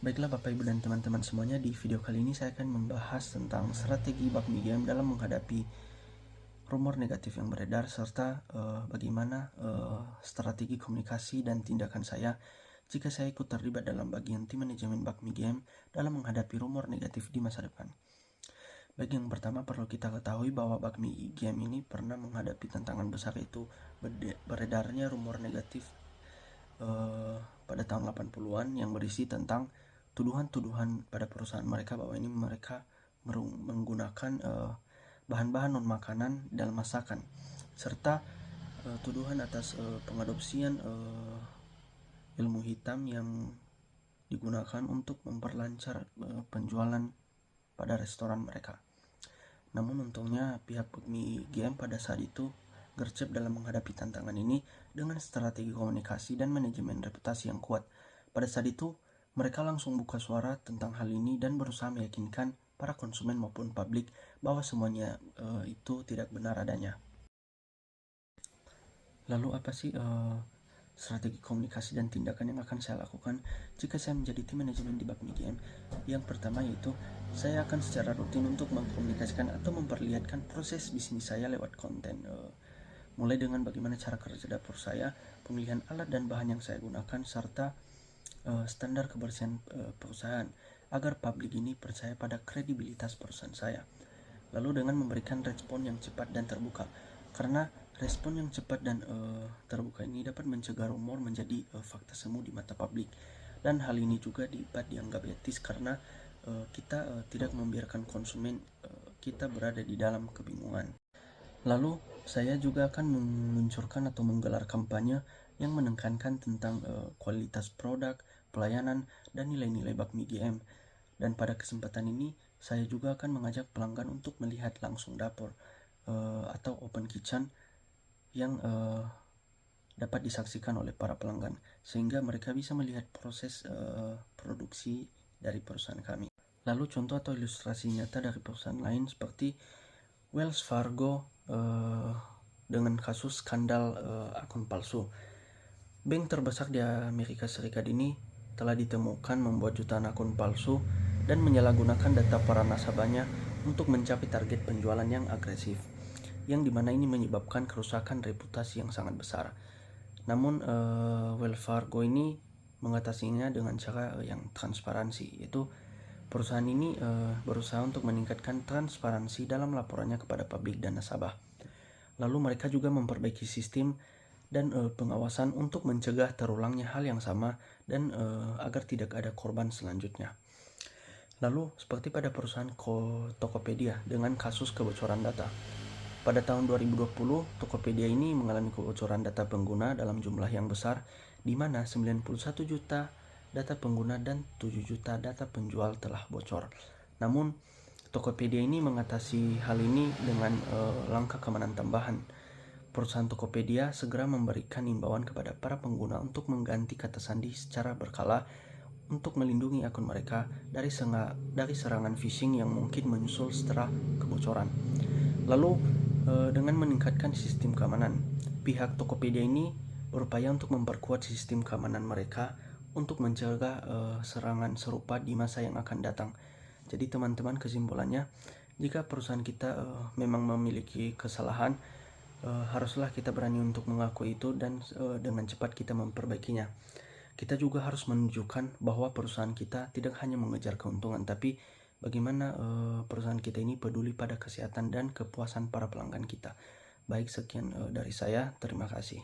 Baiklah Bapak Ibu dan teman-teman semuanya, di video kali ini saya akan membahas tentang strategi bakmi game dalam menghadapi rumor negatif yang beredar serta bagaimana strategi komunikasi dan tindakan saya jika saya ikut terlibat dalam bagian tim manajemen bakmi game dalam menghadapi rumor negatif di masa depan. Bagi yang pertama, perlu kita ketahui bahwa bakmi game ini pernah menghadapi tantangan besar, yaitu beredarnya rumor negatif pada tahun 80-an yang berisi tentang tuduhan-tuduhan pada perusahaan mereka bahwa ini mereka menggunakan bahan-bahan non-makanan dalam masakan, serta tuduhan atas pengadopsian ilmu hitam yang digunakan untuk memperlancar penjualan pada restoran mereka. Namun untungnya pihak bakmi game pada saat itu gercep dalam menghadapi tantangan ini dengan strategi komunikasi dan manajemen reputasi yang kuat. Pada saat itu, mereka langsung buka suara tentang hal ini dan berusaha meyakinkan para konsumen maupun publik bahwa semuanya itu tidak benar adanya. Lalu apa sih strategi komunikasi dan tindakan yang akan saya lakukan jika saya menjadi tim manajemen di bakmi game? Yang pertama yaitu saya akan secara rutin untuk mengkomunikasikan atau memperlihatkan proses bisnis saya lewat konten, mulai dengan bagaimana cara kerja dapur saya, pemilihan alat dan bahan yang saya gunakan, serta standar kebersihan perusahaan, agar publik ini percaya pada kredibilitas perusahaan saya. Lalu dengan memberikan respon yang cepat dan terbuka, karena respon yang cepat dan terbuka ini dapat mencegah rumor menjadi fakta semu di mata publik, dan hal ini juga dapat dianggap etis karena kita tidak membiarkan konsumen kita berada di dalam kebingungan. Lalu saya juga akan meluncurkan atau menggelar kampanye yang menekankan tentang kualitas produk, pelayanan, dan nilai-nilai bakmi GM. Dan pada kesempatan ini saya juga akan mengajak pelanggan untuk melihat langsung dapur atau open kitchen yang dapat disaksikan oleh para pelanggan, sehingga mereka bisa melihat proses produksi dari perusahaan kami. Lalu contoh atau ilustrasi nyata dari perusahaan lain seperti Wells Fargo dengan kasus skandal akun palsu. Bank terbesar di Amerika Serikat ini telah ditemukan membuat jutaan akun palsu dan menyalahgunakan data para nasabahnya untuk mencapai target penjualan yang agresif, yang dimana ini menyebabkan kerusakan reputasi yang sangat besar. Namun Wells Fargo ini mengatasinya dengan cara yang transparansi, yaitu perusahaan ini berusaha untuk meningkatkan transparansi dalam laporannya kepada publik dan nasabah. Lalu mereka juga memperbaiki sistem dan pengawasan untuk mencegah terulangnya hal yang sama dan agar tidak ada korban selanjutnya. Lalu seperti pada perusahaan Tokopedia dengan kasus kebocoran data. Pada tahun 2020, Tokopedia ini mengalami kebocoran data pengguna dalam jumlah yang besar, di mana 91 juta data pengguna dan 7 juta data penjual telah bocor. Namun, Tokopedia ini mengatasi hal ini dengan langkah keamanan tambahan. Perusahaan Tokopedia segera memberikan imbauan kepada para pengguna untuk mengganti kata sandi secara berkala untuk melindungi akun mereka dari serangan phishing yang mungkin menyusul setelah kebocoran. Lalu dengan meningkatkan sistem keamanan, pihak Tokopedia ini berupaya untuk memperkuat sistem keamanan mereka untuk mencegah serangan serupa di masa yang akan datang. Jadi teman-teman, kesimpulannya, jika perusahaan kita memang memiliki kesalahan, haruslah kita berani untuk mengakui itu dan dengan cepat kita memperbaikinya. Kita juga harus menunjukkan bahwa perusahaan kita tidak hanya mengejar keuntungan, tapi bagaimana perusahaan kita ini peduli pada kesehatan dan kepuasan para pelanggan kita. Baik, sekian dari saya. Terima kasih.